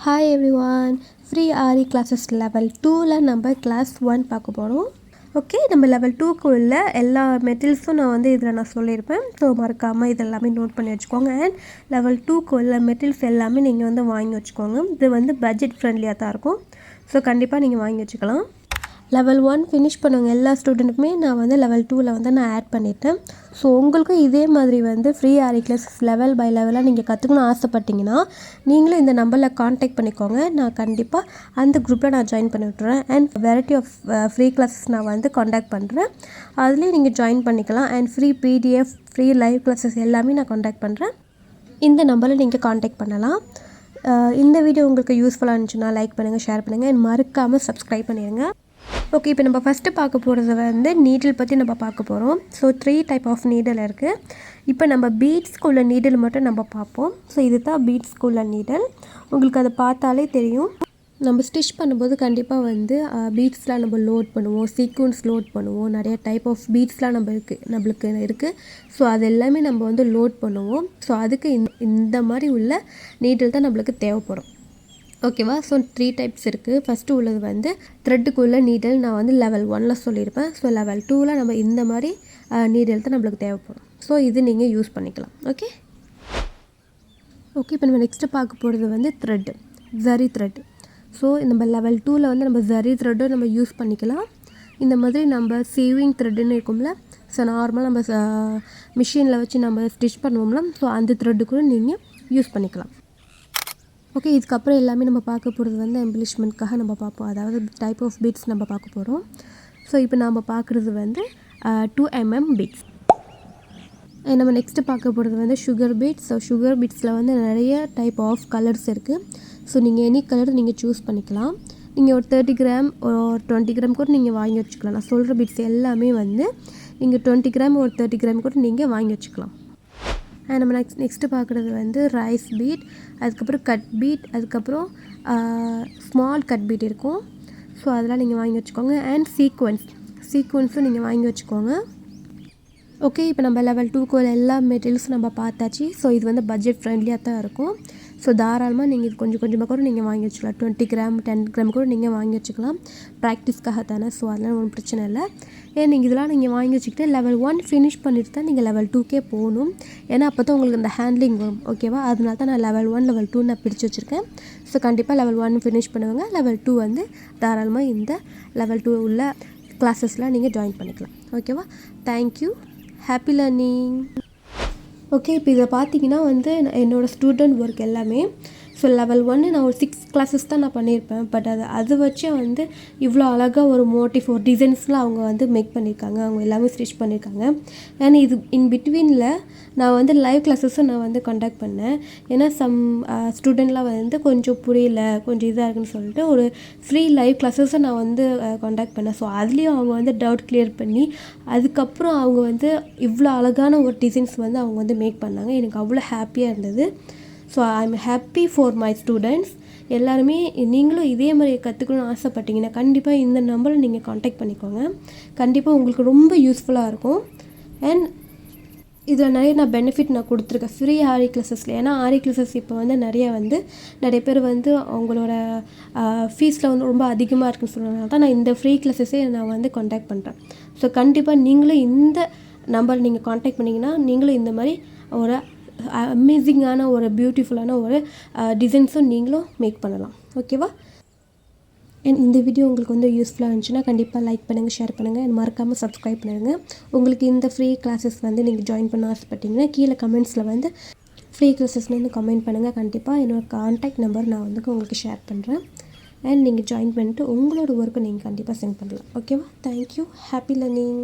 Hi everyone, free Aari classes level 2ல நம்ம class 1 பார்க்க போறோம். ஓகே, நம்ம level 2க்கு உள்ள எல்லா மெட்டீரியல்ஸும் நான் இதில் சொல்லியிருப்பேன். ஸோ மறக்காமல் இதெல்லாமே நோட் பண்ணி வச்சுக்கோங்க. அண்ட் level 2க்கு உள்ள மெட்டீரியல்ஸ் எல்லாமே நீங்கள் வாங்கி வச்சுக்கோங்க. இது பட்ஜெட் ஃப்ரெண்ட்லியாக தான் இருக்கும். ஸோ கண்டிப்பாக நீங்கள் வாங்கி வச்சுக்கலாம். level 1 ஃபினிஷ் பண்ணவங்க எல்லா ஸ்டூடெண்ட்டுக்குமே நான் level 2ல நான் ஆட் பண்ணிட்டேன். ஸோ உங்களுக்கும் இதே மாதிரி free aari classes level by லெவலாக நீங்கள் கற்றுக்கணும்னு ஆசைப்பட்டீங்கன்னா நீங்களும் இந்த நம்பரில் காண்டாக்ட் பண்ணிக்கோங்க. நான் கண்டிப்பாக அந்த குரூப்பில் நான் ஜாயின் பண்ணி விட்டுறேன். And variety of free classes நான் காண்டாக்ட் பண்ணுறேன். அதுலேயும் நீங்கள் ஜாயின் பண்ணிக்கலாம். And free PDF free live classes எல்லாமே நான் காண்டாக்ட் பண்ணுறேன். இந்த நம்பரில் நீங்கள் காண்டாக்ட் பண்ணலாம். இந்த வீடியோ உங்களுக்கு யூஸ்ஃபுல்லாக இருந்துச்சுன்னா லைக் பண்ணுங்கள், ஷேர் பண்ணுங்கள், அண்ட் மறக்காமல் சப்ஸ்கிரைப் பண்ணிடுங்க. ஓகே, இப்போ நம்ம ஃபஸ்ட்டு பார்க்க போகிறது நீடில் பற்றி நம்ம பார்க்க போகிறோம். ஸோ 3 டைப் ஆஃப் நீடில் இருக்குது. இப்போ நம்ம பீட்ஸ்க்குள்ள நீடில் மட்டும் நம்ம பார்ப்போம். ஸோ இது தான் பீட்ஸ்க்குள்ள நீடில். உங்களுக்கு அதை பார்த்தாலே தெரியும். நம்ம ஸ்டிச் பண்ணும்போது கண்டிப்பாக பீட்ஸ்லாம் நம்ம லோட் பண்ணுவோம், சீக்வன்ஸ் லோட் பண்ணுவோம், நிறைய டைப் ஆஃப் பீட்ஸ்லாம் நம்மளுக்கு இருக்குது. ஸோ அது எல்லாமே நம்ம லோட் பண்ணுவோம். ஸோ அதுக்கு இந்த மாதிரி உள்ள நீடில் தான் நம்மளுக்கு தேவைப்படும். ஓகேவா? ஸோ 3 டைப்ஸ் இருக்குது. ஃபஸ்ட்டு உள்ளது த்ரெட்டுக்குள்ள நீடில் நான் லெவல் 1ல் சொல்லியிருப்பேன். ஸோ லெவல் 2ல் நம்ம இந்த மாதிரி நீடில் தான் நம்மளுக்கு தேவைப்படும். ஸோ இது நீங்கள் யூஸ் பண்ணிக்கலாம். ஓகே, இப்போ நம்ம நெக்ஸ்ட்டு பார்க்க போகிறது த்ரெட்டு, ஜரி த்ரெட். ஸோ நம்ம லெவல் 2ல் நம்ம ஜரி த்ரெட்டும் நம்ம யூஸ் பண்ணிக்கலாம். இந்த மாதிரி நம்ம சேவிங் த்ரெட்டுன்னு இருக்கும்ல, ஸோ நார்மலாக நம்ம மிஷினில் வச்சு நம்ம ஸ்டிச் பண்ணுவோம்ல, ஸோ அந்த த்ரெட்டு கூட நீங்கள் யூஸ் பண்ணிக்கலாம். ஓகே, இதுக்கப்புறம் எல்லாமே நம்ம பார்க்க போகிறது எம்பிலிஷ்மெண்ட்காக நம்ம பார்ப்போம். அதாவது டைப் ஆஃப் பீட்ஸ் நம்ம பார்க்க போகிறோம். ஸோ இப்போ நம்ம பார்க்குறது 2mm பீட்ஸ். நம்ம நெக்ஸ்ட்டு பார்க்க போகிறது சுகர் பீட்ஸ். ஸோ சுகர் பீட்ஸில் நிறைய டைப் ஆஃப் கலர்ஸ் இருக்குது. ஸோ நீங்கள் எனி கலர் நீங்கள் சூஸ் பண்ணிக்கலாம். நீங்கள் ஒரு 30 கிராம் ஒரு 20 கிராம் கூட நீங்கள் வாங்கி வச்சுக்கலாம். நான் சொல்கிற பீட்ஸ் எல்லாமே நீங்கள் 20 கிராம் ஒரு 30 கிராம் கூட நீங்கள் வாங்கி வச்சுக்கலாம். நம்ம நெக்ஸ்ட்டு பார்க்குறது ரைஸ் பீட், அதுக்கப்புறம் கட் பீட், அதுக்கப்புறம் ஸ்மால் கட் பீட் இருக்கும். ஸோ அதெல்லாம் நீங்கள் வாங்கி வச்சுக்கோங்க. அண்ட் சீக்வன்ஸும் நீங்கள் வாங்கி வச்சுக்கோங்க. ஓகே, இப்போ நம்ம லெவல் 2க்கு எல்லா மெட்டீரியல்ஸும் நம்ம பார்த்தாச்சு. ஸோ இது பட்ஜெட் ஃப்ரெண்ட்லியாக தான் இருக்கும். ஸோ தாராளமாக நீங்கள் இது கொஞ்சம் கொஞ்சமாக கூட நீங்கள் வாங்கி வச்சுக்கலாம். 20 கிராம் 10 கிராம் கூட நீங்கள் வாங்கி வச்சுக்கலாம். ப்ராக்டிஸ்க்காக தானே. ஸோ அதெல்லாம் ஒன்றும் பிரச்சனை இல்லை. ஏன் இதெல்லாம் நீங்கள் வாங்கி வச்சுக்கிட்டு லெவல் 1 ஃபினிஷ் பண்ணிட்டு தான் நீங்கள் லெவல் 2க்கே போகணும். ஏன்னா அப்போ தான் உங்களுக்கு அந்த ஹேண்ட்லிங் வரும். ஓகேவா? அதனால தான் நான் லெவல் 1 லெவல் 2 நான் பிரித்து வச்சுருக்கேன். ஸோ கண்டிப்பாக லெவல் 1 ஃபினிஷ் பண்ணுவாங்க. லெவல் 2 தாராளமாக இந்த லெவல் 2 உள்ள கிளாஸஸ்லாம் நீங்கள் ஜாயின் பண்ணிக்கலாம். ஓகேவா? Thank you, happy learning. ஓகே, இப்போ இதை பார்த்தீங்கன்னா என்னோடய ஸ்டூடெண்ட் ஒர்க் எல்லாமே. ஸோ லெவல் 1 நான் ஒரு 6 கிளாஸஸ் தான் நான் பண்ணியிருப்பேன். பட் அது வச்சு இவ்வளோ அழகாக ஒரு மோட்டிவ் ஒரு டிசைன்ஸ்லாம் அவங்க மேக் பண்ணியிருக்காங்க. அவங்க எல்லாமே ஸ்டிச் பண்ணியிருக்காங்க. அண்ட் இது இன் பிட்வீனில் நான் லைவ் கிளாஸஸும் நான் கண்டக்ட் பண்ணேன். ஏன்னா சம் ஸ்டூடெண்ட்லாம் கொஞ்சம் புரியல, கொஞ்சம் இதாக இருக்குன்னு சொல்லிட்டு ஒரு ஃப்ரீ லைவ் கிளாஸஸும் நான் கண்டக்ட் பண்ணேன். ஸோ அதுலேயும் அவங்க டவுட் கிளியர் பண்ணி அதுக்கப்புறம் அவங்க இவ்வளோ அழகான ஒரு டிசைன்ஸ் அவங்க மேக் பண்ணாங்க. எனக்கு அவ்வளோ ஹாப்பியாக இருந்தது. So I am happy for my students. எல்லாருமே நீங்களும் இதே மாதிரி கற்றுக்கணும்னு ஆசைப்பட்டீங்கன்னா கண்டிப்பாக இந்த நம்பரை நீங்கள் காண்டாக்ட் பண்ணிக்கோங்க. கண்டிப்பாக உங்களுக்கு ரொம்ப யூஸ்ஃபுல்லாக இருக்கும். அண்ட் இதில் நிறைய நான் பெனிஃபிட் நான் கொடுத்துருக்கேன் ஃப்ரீ ஆரி கிளாஸஸில். ஏன்னா ஆரி கிளாஸஸ் இப்போ நிறைய பேர் அவங்களோட ஃபீஸில் ரொம்ப அதிகமாக இருக்குன்னு சொன்னதுனால தான் நான் இந்த ஃப்ரீ கிளாஸஸே நான் காண்டாக்ட் பண்ணுறேன். ஸோ கண்டிப்பாக நீங்களும் இந்த நம்பர் நீங்கள் காண்டாக்ட் பண்ணிங்கன்னா நீங்களும் இந்த மாதிரி ஒரு அமேசிங்கான ஒரு பியூட்டிஃபுல்லான ஒரு டிசைன்ஸும் நீங்களும் மேக் பண்ணலாம். ஓகேவா? அண்ட் இந்த வீடியோ உங்களுக்கு யூஸ்ஃபுல்லாக இருந்துச்சுன்னா கண்டிப்பாக லைக் பண்ணுங்கள், ஷேர் பண்ணுங்கள், அண்ட் மறக்காமல் சப்ஸ்கிரைப் பண்ணுங்கள். உங்களுக்கு இந்த ஃப்ரீ கிளாஸஸ் நீங்கள் ஜாயின் பண்ண ஆசைப்பட்டீங்கன்னா கீழே கமெண்ட்ஸில் ஃப்ரீ கிளாஸஸ்னு கமெண்ட் பண்ணுங்கள். கண்டிப்பாக என்னோடய காண்டாக்ட் நம்பர் நான் உங்களுக்கு ஷேர் பண்ணுறேன். அண்ட் நீங்கள் ஜாயின் பண்ணிட்டு உங்களோட ஒர்க்கை நீங்கள் கண்டிப்பாக சென்ட் பண்ணலாம். ஓகேவா? Thank you, happy learning.